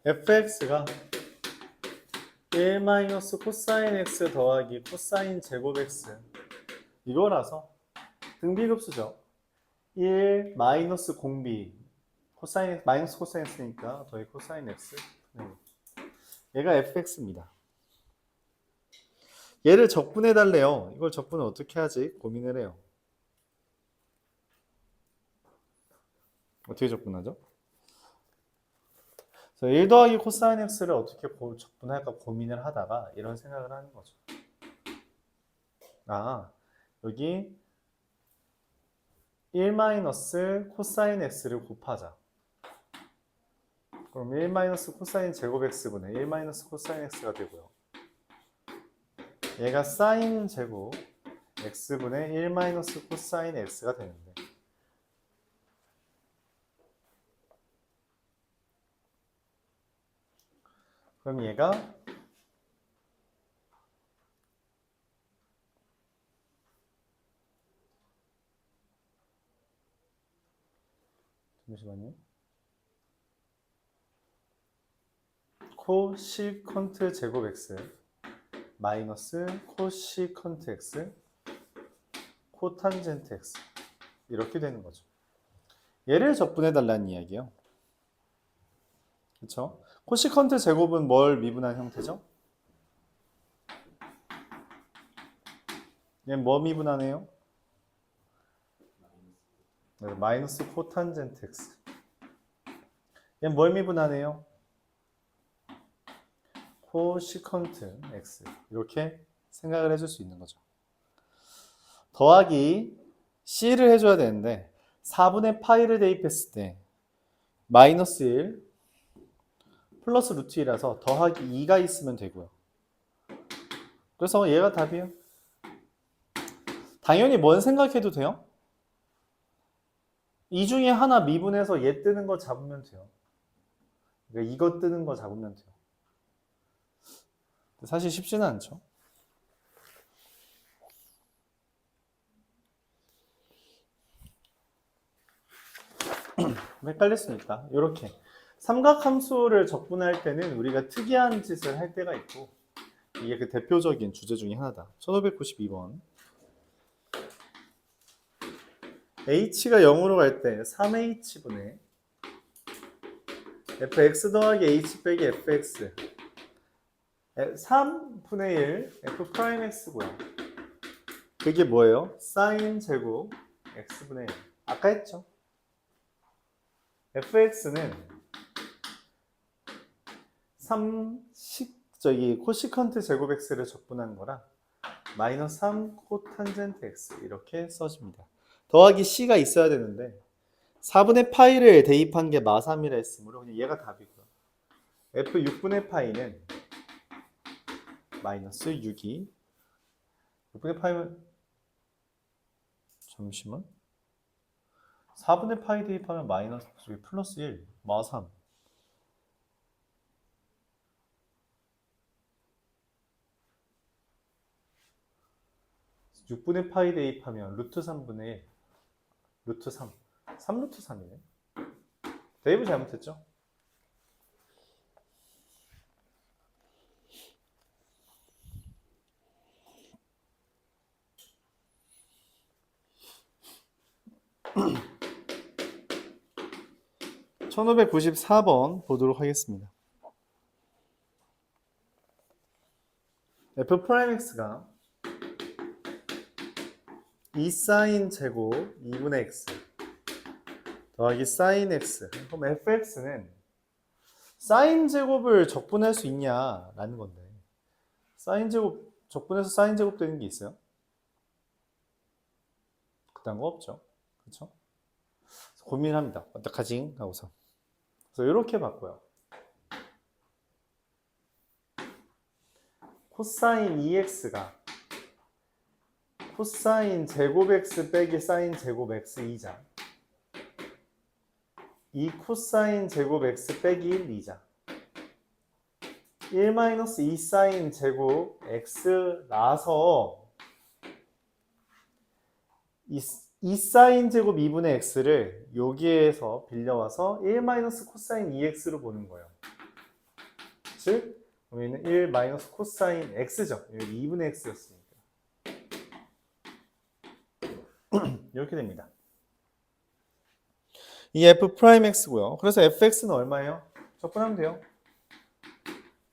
fx가 1 마이너스 코사인 x 더하기 코사인 제곱 x 이거라서 등비급수죠. 1 마이너스 공비 코사인 마이너스 코사인 x니까 더하기 코사인 x 얘가 fx입니다. 얘를 적분해 달래요. 이걸 적분을 어떻게 하지? 고민을 해요. 어떻게 적분하죠? 1 더하기 코사인 x를 어떻게 적분할까 고민을 하다가 이런 생각을 하는 거죠. 여기 1 마이너스 코사인 x를 곱하자. 그럼 1 마이너스 코사인 제곱 x분의 1 마이너스 코사인 x가 되고요. 얘가 사인 제곱 x분의 1 마이너스 코사인 x가 되는데 그럼 얘가 잠시만요. 코시컨트 제곱 x 마이너스 코시컨트 x 코탄젠트 x 이렇게 되는 거죠. 얘를 적분해 달라는 이야기예요. 그렇죠? 코시컨트 제곱은 뭘 미분한 형태죠? 얘는 뭐 미분하네요? 네, 마이너스 코탄젠트 x. 얘는 뭘 미분하네요? 코시컨트 x. 이렇게 생각을 해줄 수 있는 거죠. 더하기 c를 해줘야 되는데 4분의 파이를 대입했을 때 마이너스 1 플러스 루트 2라서 더하기 2가 있으면 되고요. 그래서 얘가 답이에요. 당연히 뭔 생각해도 돼요? 이 중에 하나 미분해서 얘 뜨는 거 잡으면 돼요. 그러니까 이거 뜨는 거 잡으면 돼요. 사실 쉽지는 않죠. 헷갈릴 수 있다. 이렇게 삼각함수를 적분할 때는 우리가 특이한 짓을 할 때가 있고 이게 그 대표적인 주제 중에 하나다. 1592번 h가 0으로 갈 때 3h분의 fx 더하기 h 빼기 fx 3분의 1 f 프라임 x고요. 그게 뭐예요? 사인 제곱 x분의 1 아까 했죠. fx는 코시컨트 제곱 x를 적분한 거라 마이너스 3 코탄젠트 x 이렇게 써집니다. 더하기 c가 있어야 되는데 4분의 파이를 대입한 게 마3이라 했으므로 그냥 얘가 답이고요. f 6분의 파이는 마이너스 6이 6분의 파이면 잠시만 4분의 파이 대입하면 마이너스 플러스 1 마3 6분의 파이 대입하면 루트 3분의 1 루트 3 3루트 3이네. 대입을 잘못했죠? (1594번) 보도록 하겠습니다. f 프라임 x가 2 사인 제곱 2분의 x 더하기 사인 x. 그럼 fx는 사인 제곱을 적분할 수 있냐라는 건데 사인 제곱 적분해서 사인 제곱 되는 게 있어요? 그딴 거 없죠. 그렇죠? 고민합니다. 어떡하지? 하고서. 그래서 이렇게 바꿔요. 코사인 2x가 코사인 제곱 x 빼기 사인 제곱 x 2자. 2 코사인 제곱 x 빼기 1 2자. 1 마이너스 2 사인 제곱 x라서 2 사인 제곱 2분의 x를 여기에서 빌려와서 1 마이너스 코사인 2x로 보는 거예요. 즉 여기는 1 마이너스 코사인 x죠. 여기 2분의 x였으니까. 이렇게 됩니다. 이 f 프라임 x고요. 그래서 fx는 얼마예요? 적분하면 돼요.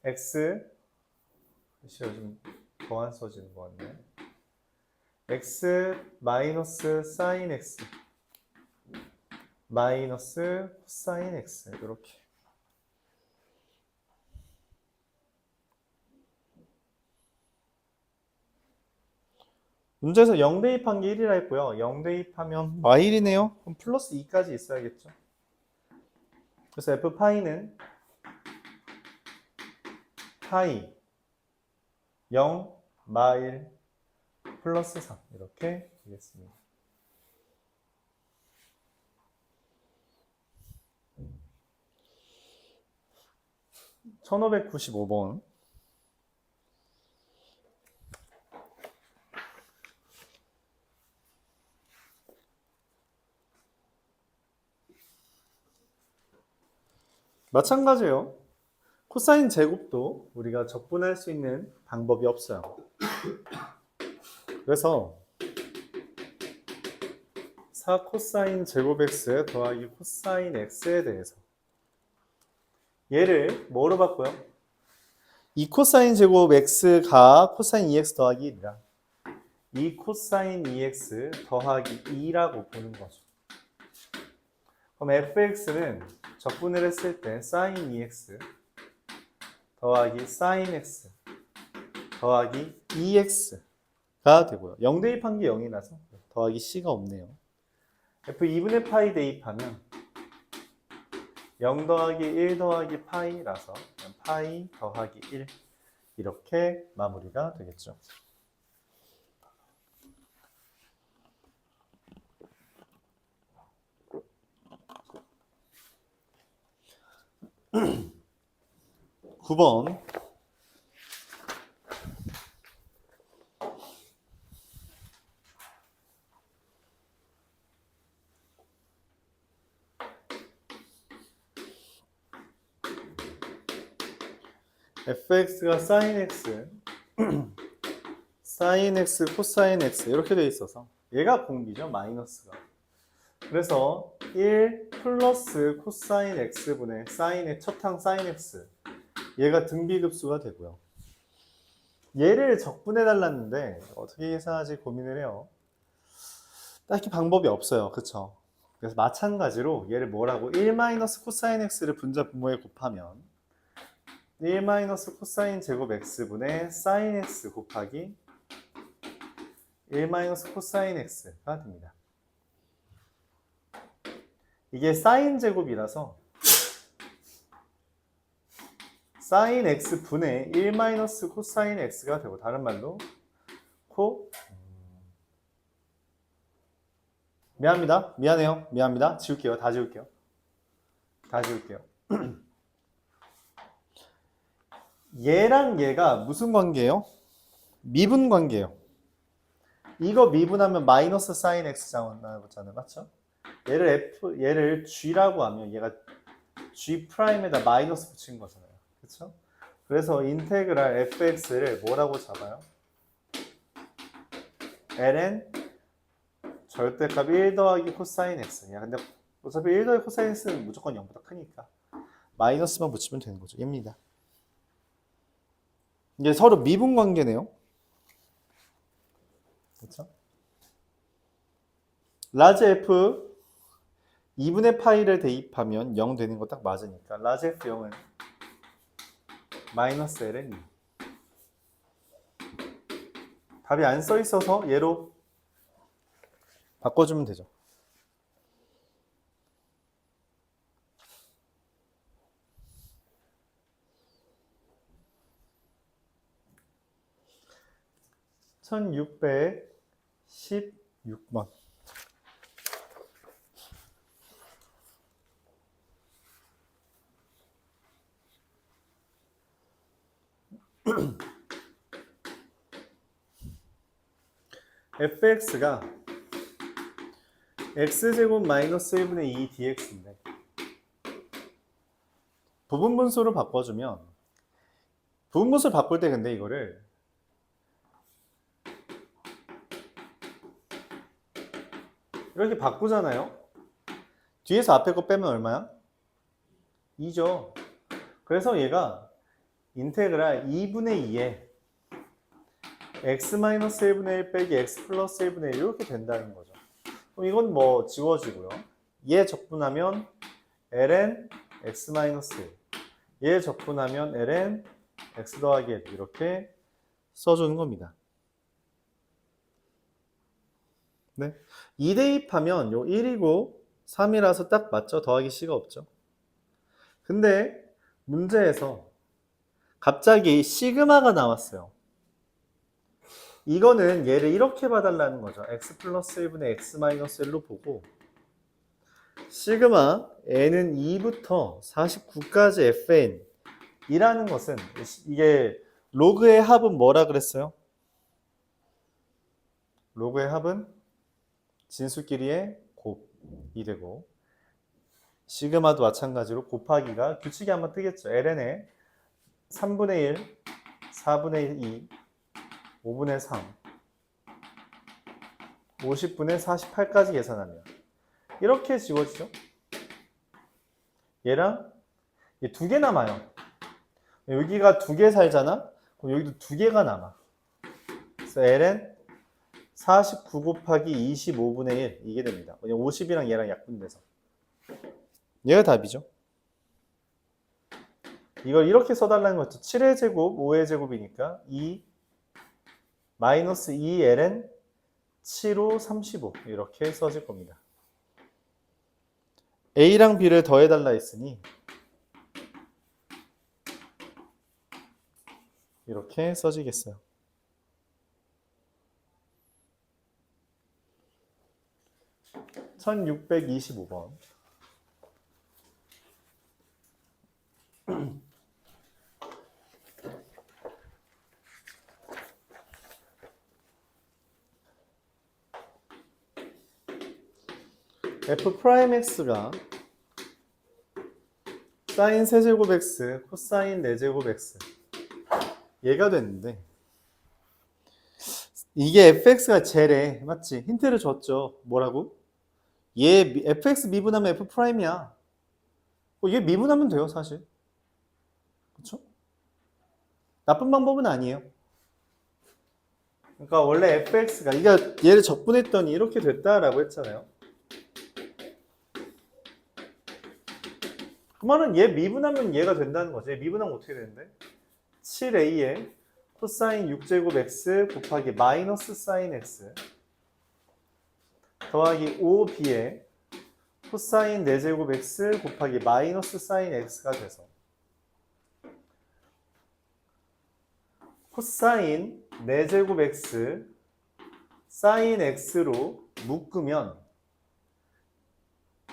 x 글씨가 좀 더 안 써지는 것 같네. x 마이너스 사인 x 마이너스 코사인 x 이렇게. 문제에서 0 대입한 게 1이라 했고요. 0 대입하면 y1이네요. 그럼 플러스 2까지 있어야겠죠. 그래서 f 파이는 파이 0 마일 플러스 3 이렇게 되겠습니다. (1595번) 마찬가지예요. 코사인 제곱도 우리가 적분할 수 있는 방법이 없어요. 그래서 4 코사인 제곱 x 더하기 코사인 x에 대해서 얘를 뭐로 바꿔요? 2 코사인 제곱 x가 코사인 2x 더하기 1이라 2 코사인 2x 더하기 2라고 보는 거죠. 그럼 fx는 적분을 했을 때 사인 2x 더하기 사인 x 더하기 2x가 되고요. 0 대입한 게 0이라서 더하기 c가 없네요. f 2분의 파이 대입하면 0 더하기 1 더하기 파이라서 파이 더하기 1 이렇게 마무리가 되겠죠. (9번) fx가 sin x, sin x, 코사인 x 이렇게 돼 있어서 얘가 공비죠. 마이너스가. 그래서 1 플러스 코사인 x분의 사인의 첫항 사인 x 얘가 등비급수가 되고요. 얘를 적분해 달랐는데 어떻게 계산하지 고민을 해요. 딱히 방법이 없어요. 그쵸? 그래서 마찬가지로 얘를 뭐라고 1 마이너스 코사인 x를 분자 분모에 곱하면 1 마이너스 코사인 제곱 x분의 사인 x 곱하기 1 마이너스 코사인 x가 됩니다. 이게 사인 제곱이라서 사인 x분의 1 마이너스 코사인 x가 되고 다른 말로 미안해요. 미안합니다. 지울게요. 다 지울게요. 얘랑 얘가 무슨 관계예요? 미분 관계예요. 이거 미분하면 마이너스 사인 x 나오잖아요. 맞죠? 얘를 g라고 하면 얘가 g 프라임에다 마이너스 붙인 거잖아요. 그렇죠? 그래서 인테그랄 fx를 뭐라고 잡아요? ln 절대값 1 더하기 코사인 x. 야, 근데 어차피 1 더하기 코사인 x는 무조건 0보다 크니까 마이너스만 붙이면 되는 거죠. 얘입니다. 이게 서로 미분 관계네요. 그렇죠? 라지 f 2분의 파이를 대입하면 0 되는 거 딱 맞으니까 라지 f 0은 마이너스 ln 2. 답이 안 써 있어서 얘로 바꿔주면 되죠. (1616번) fx가 x제곱 마이너스 1분의 2 dx인데 부분 분수로 바꿔주면 부분분수를 바꿀 때 근데 이거를 이렇게 바꾸잖아요. 뒤에서 앞에 거 빼면 얼마야? 2죠. 그래서 얘가 인테그랄 2분의 2에 x-1분의 1 빼기 x 플러스 1분의 1 이렇게 된다는 거죠. 그럼 이건 뭐 지워지고요. 얘 적분하면 ln x-1, 얘 적분하면 ln x 더하기 1 이렇게 써주는 겁니다. 네. 2 대입하면 요 1이고 3이라서 딱 맞죠? 더하기 c가 없죠. 근데 문제에서 갑자기 시그마가 나왔어요. 이거는 얘를 이렇게 봐달라는 거죠. x 플러스 1분의 x 마이너스 1로 보고 시그마 n은 2부터 49까지 fn 이라는 것은 이게 로그의 합은 뭐라 그랬어요? 로그의 합은 진수끼리의 곱이 되고 시그마도 마찬가지로 곱하기가 규칙이 한번 뜨겠죠. ln에 3분의 1, 4분의 2, 5분의 3, 50분의 48까지 계산하면 이렇게 지워지죠. 얘랑 두 개 남아요. 여기가 2개 살잖아? 그럼 여기도 2개가 남아. 그래서 ln 49 곱하기 25분의 1 이게 됩니다. 그냥 50이랑 얘랑 약분돼서 얘가 답이죠. 이걸 이렇게 써달라는 거죠. 7의 제곱, 5의 제곱이니까 2 마이너스 2ln 7호 35 이렇게 써질 겁니다. A랑 B를 더해달라 했으니 이렇게 써지겠어요. (1625번) f'x가 사인 세제곱 x, 코사인 4제곱 x 얘가 됐는데 이게 fx가 쟤래. 맞지? 힌트를 줬죠. 뭐라고? 얘 fx 미분하면 f'이야. 얘 미분하면 돼요, 사실. 그쵸? 나쁜 방법은 아니에요. 그러니까 원래 fx가 얘를 적분했더니 이렇게 됐다라고 했잖아요. 그 말은 얘 미분하면 얘가 된다는 거죠. 얘 미분하면 어떻게 되는데? 7a에 코사인 6제곱 x 곱하기 마이너스 사인 x 더하기 5b에 코사인 4제곱 x 곱하기 마이너스 사인 x가 돼서 코사인 4제곱 x 사인 x로 묶으면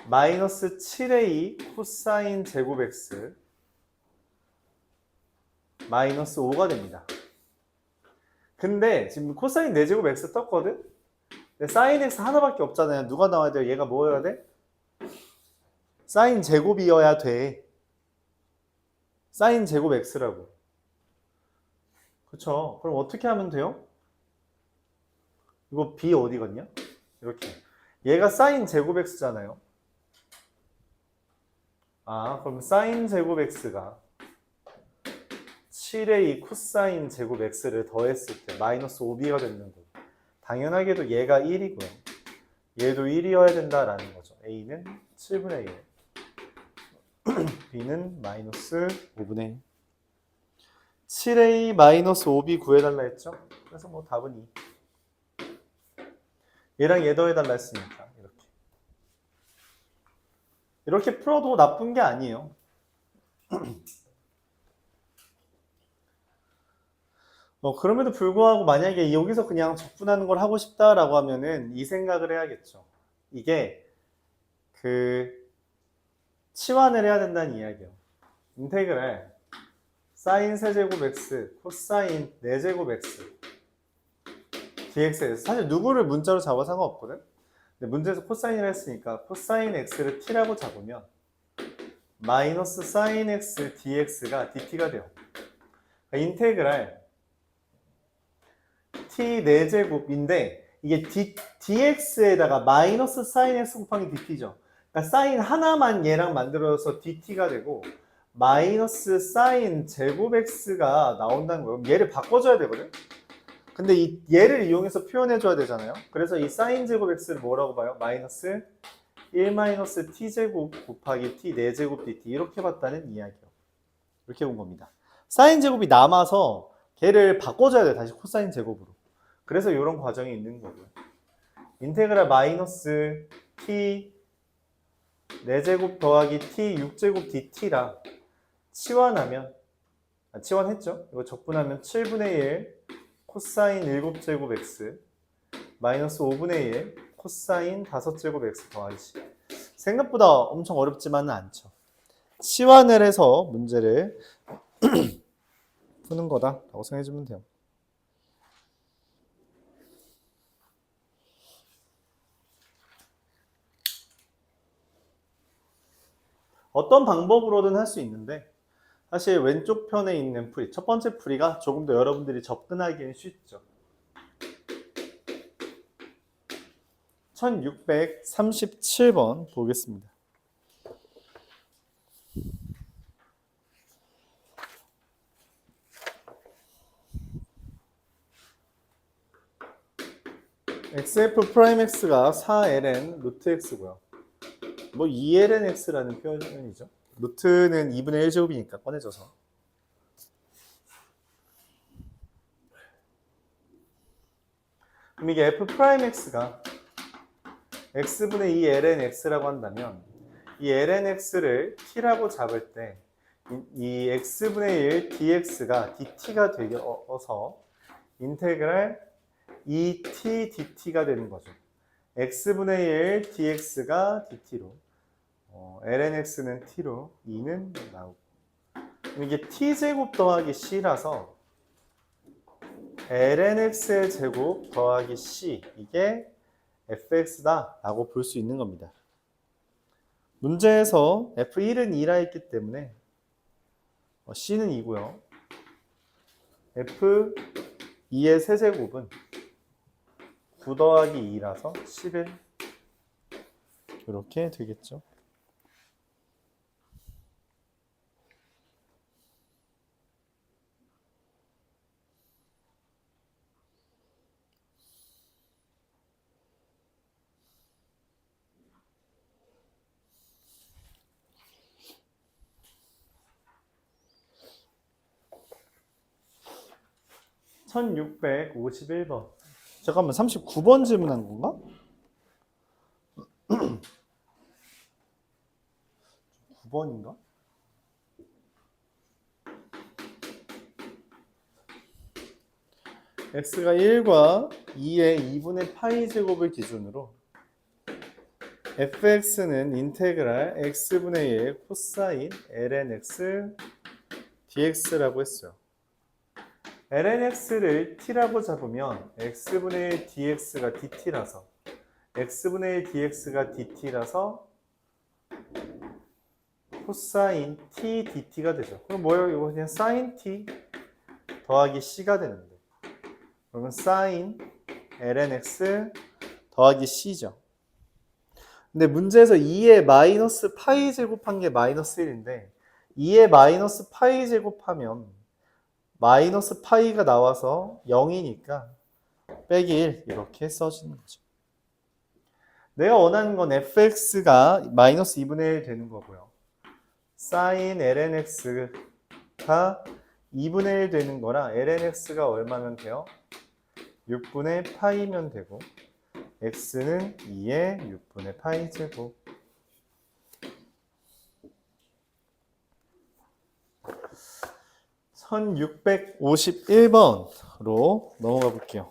마이너스 7a 코사인 제곱 x 마이너스 5가 됩니다. 근데 지금 코사인 4제곱 x 떴거든? 근데 사인 x 하나밖에 없잖아요. 누가 나와야 돼요? 얘가 뭐여야 돼? 사인 제곱이어야 돼. 사인 제곱 x라고. 그쵸? 그럼 어떻게 하면 돼요? 이거 b 어디거든요? 이렇게. 얘가 사인 제곱 x잖아요. 그럼 사인 제곱 x가 7a 코사인 제곱 x를 더했을 때 마이너스 5b가 되는 거고 당연하게도 얘가 1이고요. 얘도 1이어야 된다라는 거죠. a는 7분의 1, b는 마이너스 5분의 1. 7a 마이너스 5b 구해달라 했죠? 그래서 뭐 답은 2. 얘랑 얘 더해달라 했으니까 이렇게 풀어도 나쁜 게 아니에요. 그럼에도 불구하고 만약에 여기서 그냥 적분하는 걸 하고 싶다라고 하면은 이 생각을 해야겠죠. 이게 치환을 해야 된다는 이야기예요. 인테그랄 사인 세제곱 x 코사인 4제곱 x dx에서 사실 누구를 문자로 잡아 상관없거든. 근데 문제에서 코사인을 했으니까 코사인 x를 t라고 잡으면 마이너스 사인 x dx가 dt가 돼요. 인테그랄 t 4제곱인데 이게 dx에다가 마이너스 사인 x 곱하기 dt죠. 그러니까 사인 하나만 얘랑 만들어서 dt가 되고 마이너스 사인 제곱 x가 나온다는 거예요. 얘를 바꿔줘야 되거든. 근데 이 얘를 이용해서 표현해줘야 되잖아요. 그래서 이 사인 제곱 x를 뭐라고 봐요? 마이너스 1 마이너스 t제곱 곱하기 t 4제곱 dt 이렇게 봤다는 이야기요. 이렇게 본 겁니다. 사인 제곱이 남아서 걔를 바꿔줘야 돼. 다시 코사인 제곱으로. 그래서 이런 과정이 있는 거고요. 인테그랄 마이너스 t 4제곱 더하기 t 6제곱 dt라 치환하면 치환했죠? 이거 적분하면 7분의 1 코사인 7제곱 x 마이너스 5분의 1 코사인 5제곱 x 더하기 c. 생각보다 엄청 어렵지만은 않죠. 치환을 해서 문제를 푸는 거다라고 생각해주면 돼요. 어떤 방법으로든 할 수 있는데 사실 왼쪽 편에 있는 풀이, 첫 번째 풀이가 조금 더 여러분들이 접근하기엔 쉽죠. 1637번 보겠습니다. xf 프라임 x가 4ln 루트 x고요. 뭐 2ln x라는 표현이죠. 루트는 2분의 1제곱이니까 꺼내줘서. 그럼 이게 f 프라임 x가 x분의 2 ln x라고 한다면 이 ln x를 t라고 잡을 때 이 x분의 1 dx가 dt가 되어서 인테그랄 2t dt가 되는 거죠. x분의 1 dx가 dt로 ln x는 t로 2는 나오고 이게 t제곱 더하기 c라서 ln x의 제곱 더하기 c 이게 fx다 라고 볼 수 있는 겁니다. 문제에서 f1은 2라 했기 때문에 c는 2고요. f2의 세제곱은 9 더하기 2라서 11 이렇게 되겠죠. (1651번) 잠깐만 39번 질문한 건가? 9번인가? x가 1과 2의 2분의 파이 제곱을 기준으로 fx는 인테그랄 x분의 1 코사인 ln x dx라고 했어요. ln x를 t라고 잡으면 x분의 1 dx가 dt라서 x분의 1 dx가 dt라서 코사인 t dt가 되죠. 그럼 뭐예요? 이거 그냥 사인 t 더하기 c가 되는데 그러면 사인 ln x 더하기 c죠. 근데 문제에서 2의 마이너스 파이 제곱한 게 마이너스 1인데 2의 마이너스 파이 제곱하면 마이너스 파이가 나와서 0이니까 빼기 1 이렇게 써지는 거죠. 내가 원하는 건 fx가 마이너스 2분의 1 되는 거고요. 사인 ln x가 2분의 1 되는 거라 ln x가 얼마면 돼요? 6분의 파이면 되고 x는 2의 6분의 파이 제곱. (1651번으로) 넘어가 볼게요.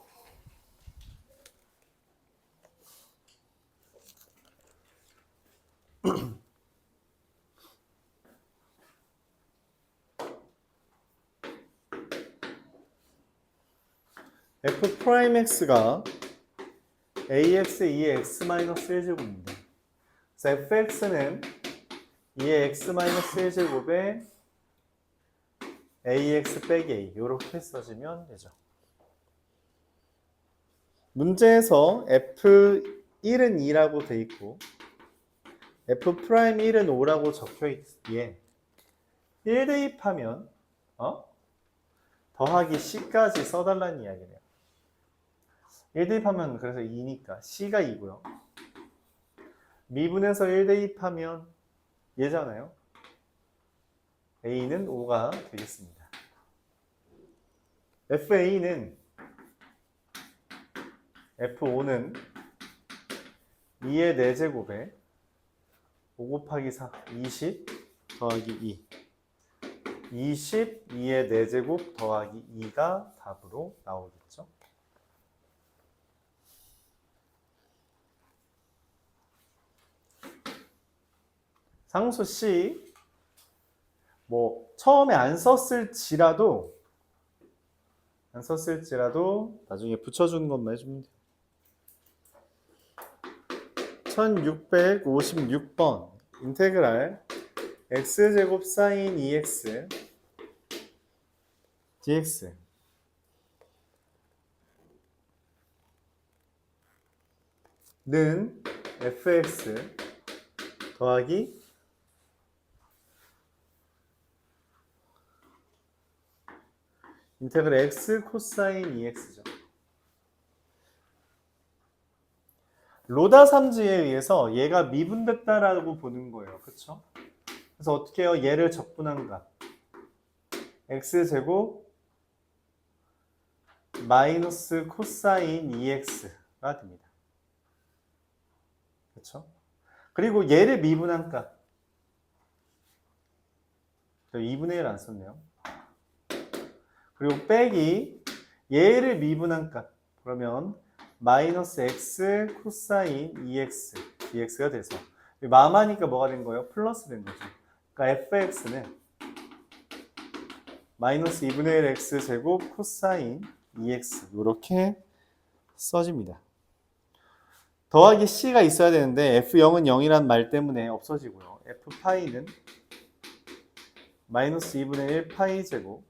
f 프라임 x가 ax 2의 x-1제곱입니다. 그래서 fx는 2의 x-1제곱에 ax 빼기 a 이렇게 써주면 되죠. 문제에서 f1은 2라고 돼 있고 f'1은 5라고 적혀 있기에 1 대입하면 더하기 c까지 써달라는 이야기네요. 1 대입하면 그래서 2니까 c가 2고요. 미분해서 1 대입하면 얘잖아요. a는 5가 되겠습니다. f5는 2의 4제곱에 5 곱하기 4, 20 더하기 2. 22의 4제곱 더하기 2가 답으로 나오겠죠. 상수 C 처음에 안 썼을지라도 나중에 붙여주는 것만 해주면 돼요. 1656번 인테그랄 x제곱 사인 2x dx 는 fx 더하기 인테그랄 x 코사인 2x죠. 로다 3지에 의해서 얘가 미분됐다라고 보는 거예요. 그쵸? 그래서 어떻게 해요? 얘를 적분한 값 x제곱 마이너스 코사인 2x가 됩니다. 그쵸? 그리고 얘를 미분한 값 2분의 1 안 썼네요. 그리고 빼기 얘를 미분한 값 그러면 마이너스 x 코사인 2x dx가 돼서 마마니까 뭐가 된 거예요? 플러스 된 거죠. 그러니까 fx는 마이너스 2분의 1 x 제곱 코사인 2x 이렇게 써집니다. 더하기 c가 있어야 되는데 f0은 0이란 말 때문에 없어지고요. f파이는 마이너스 2분의 1 파이 제곱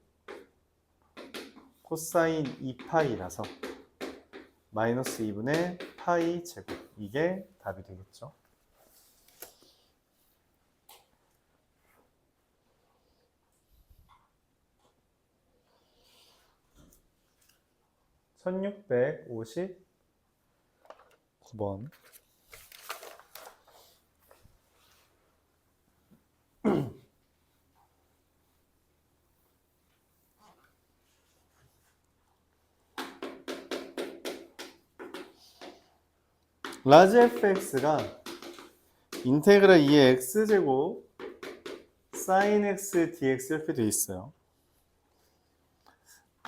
코사인 2파이라서 마이너스 2분의 파이 제곱 이게 답이 되겠죠. (1659번) 라지 fx가 인테그랄 2의 x제곱 sin x dx 이렇게 돼 있어요.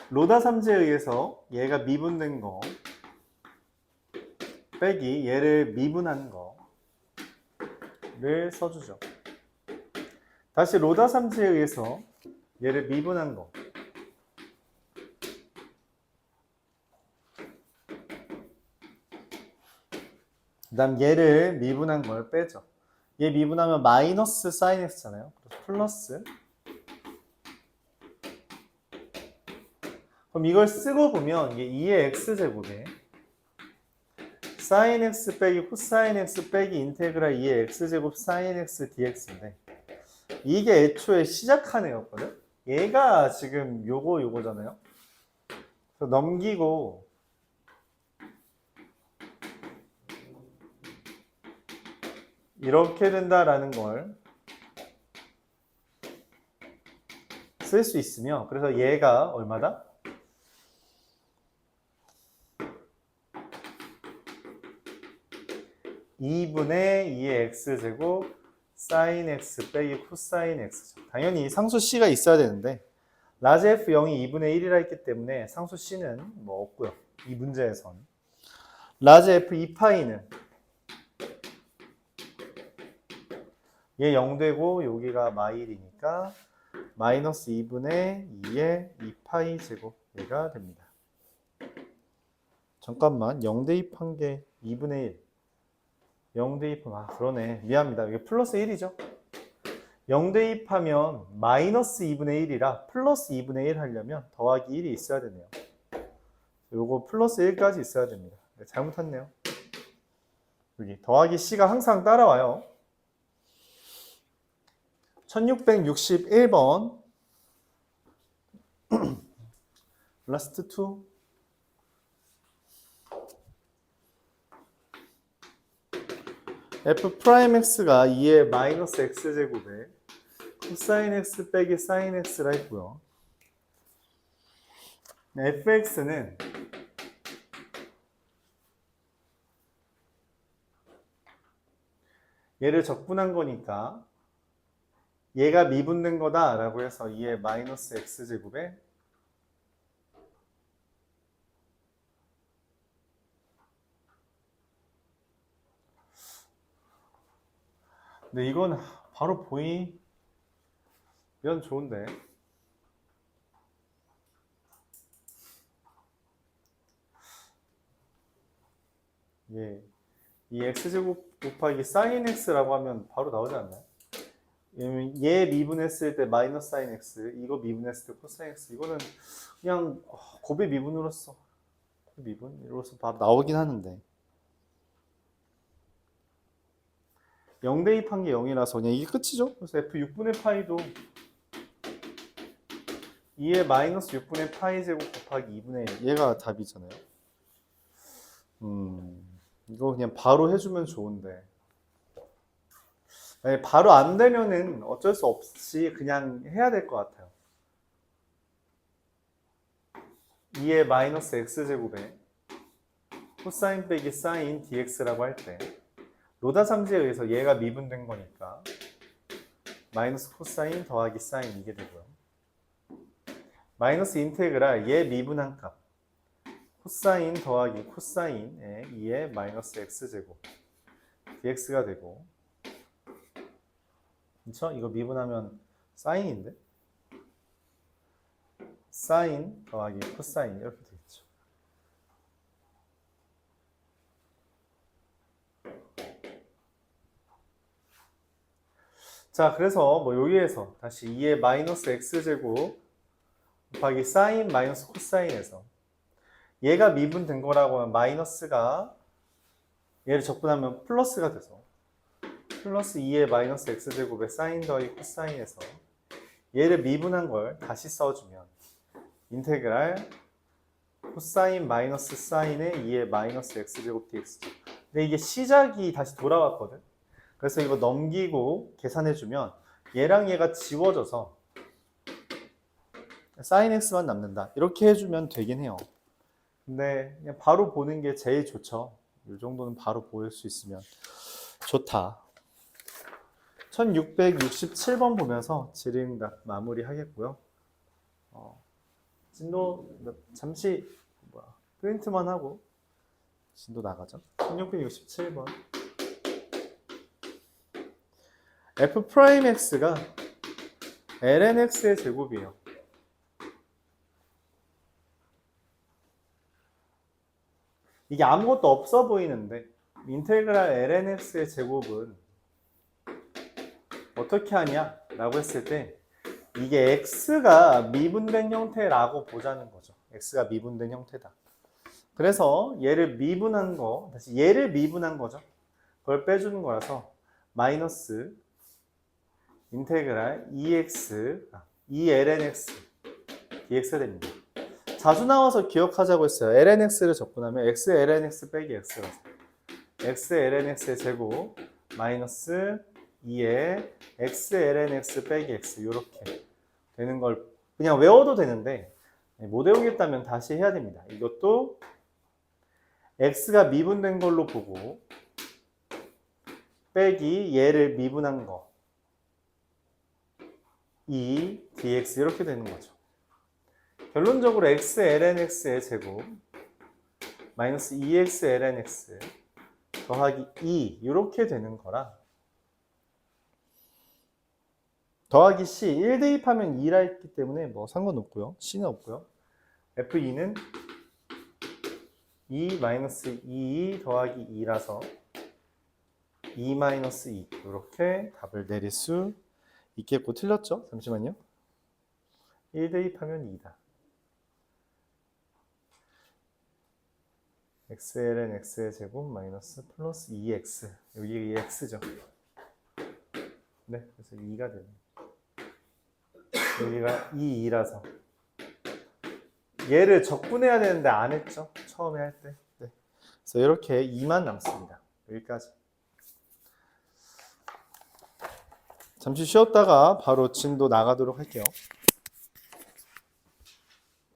로다 3지에 의해서 얘가 미분된 거 빼기 얘를 미분한 거를 써주죠. 다시 로다 3지에 의해서 얘를 미분한 거 그 다음 얘를 미분한 걸 빼죠. 얘 미분하면 마이너스 sin x잖아요. 그래서 플러스. 그럼 이걸 쓰고 보면 이게 2의 x제곱에 sin x 빼기 코사인 x 빼기 인테그랄 2의 x제곱 sin x dx인데 이게 애초에 시작한 애였거든. 얘가 지금 요거잖아요. 그래서 넘기고 이렇게 된다라는 걸 쓸 수 있으며 그래서 얘가 얼마다? 2분의 2의 x제곱 sin x 빼기 코사인 x죠. 당연히 상수 c가 있어야 되는데 라지 f0이 2분의 1이라 했기 때문에 상수 c는 뭐 없고요. 이 문제에선 라지 f2파이는 얘 0되고 여기가 마일이니까 마이너스 2분의 2의 2파이 제곱 얘가 됩니다. 잠깐만 0 대입한 게 2분의 1 0 대입은 그러네. 미안합니다. 이게 플러스 1이죠. 0 대입하면 마이너스 2분의 1이라 플러스 2분의 1 하려면 더하기 1이 있어야 되네요. 요거 플러스 1까지 있어야 됩니다. 네, 잘못했네요. 여기 더하기 C가 항상 따라와요. 1661번 라스트 2 f 프라임 x가 2의 마이너스 x제곱에 코사인 x 빼기 사인 x라 했고요. fx는 얘를 적분한 거니까 얘가 미분된 거다 라고 해서 2의 마이너스 x제곱에 근데 이건 바로 보이면 좋은데 예, 이 x제곱 곱하기 sin x라고 하면 바로 나오지 않나요? 얘 미분했을 때 마이너스 sin x, 이거 미분했을 때 코사인 x, 이거는 그냥 곱의 미분으로서 바로 나오긴 하는데 0 대입한 게 0이라서 그냥 이게 끝이죠. 그래서 f 6분의 파이도 2의 마이너스 6분의 파이 제곱 곱하기 2분의 1 얘가 답이잖아요. 이거 그냥 바로 해주면 좋은데 바로 안 되면은 어쩔 수 없이 그냥 해야 될 것 같아요. 2의 마이너스 x제곱에 코사인 빼기 사인 dx라고 할 때 로다 삼지에 의해서 얘가 미분된 거니까 마이너스 코사인 더하기 사인 이게 되고요. 마이너스 인테그랄 얘 미분한 값 코사인 더하기 코사인의 2의 마이너스 x제곱 dx가 되고 그쵸? 이거 미분하면 사인인데 사인 더하기 코사인 이렇게 되겠죠. 자, 그래서 뭐 여기에서 다시 2의 마이너스 x제곱 곱하기 사인 마이너스 코사인에서 얘가 미분된 거라고 하면 마이너스가 얘를 적분하면 플러스가 돼서 플러스 2의 마이너스 x제곱에 사인 더하기 코사인에서 얘를 미분한 걸 다시 써주면 인테그랄 코사인 마이너스 사인의 2의 마이너스 x제곱 dx. 근데 이게 시작이 다시 돌아왔거든. 그래서 이거 넘기고 계산해주면 얘랑 얘가 지워져서 사인 x만 남는다. 이렇게 해주면 되긴 해요. 근데 그냥 바로 보는 게 제일 좋죠. 이 정도는 바로 보일 수 있으면 좋다. 1667번 보면서 질의응답 마무리 하겠고요. 진도 잠시 프린트만 하고 진도 나가죠. 1667번 f 프라임 x가 ln x의 제곱이에요. 이게 아무것도 없어 보이는데 인테그랄 ln x의 제곱은 어떻게 하냐 라고 했을 때 이게 x가 미분된 형태라고 보자는 거죠. x가 미분된 형태다. 그래서 얘를 미분한 거, 다시 얘를 미분한 거죠. 그걸 빼주는 거라서 마이너스 인테그랄 2ln x dx가 됩니다. 자주 나와서 기억하자고 했어요. ln x를 적분하면 x ln x 빼기 x라서 x ln x의 제곱 마이너스 2의 x ln x 빼기 x 이렇게 되는 걸 그냥 외워도 되는데 못 외우겠다면 다시 해야 됩니다. 이것도 x가 미분된 걸로 보고 빼기 얘를 미분한 거 2 dx 이렇게 되는 거죠. 결론적으로 x ln x의 제곱 마이너스 2x ln x 더하기 2 이렇게 되는 거라 더하기 c 1 대입하면 2라 했기 때문에 뭐 상관없고요. c는 없고요. f2는 2 마이너스 2 더하기 2라서 2 마이너스 2 이렇게 답을 내릴 수 있겠고 틀렸죠? 잠시만요. 1 대입하면 2다. xln x의 제곱 마이너스 플러스 2x. 여기 x죠. 네, 그래서 2가 되네. 여기가 2라서 얘를 적분해야 되는데 안 했죠? 처음에 할 때. 네. 그래서 이렇게 2만 남습니다. 여기까지. 잠시 쉬었다가 바로 진도 나가도록 할게요.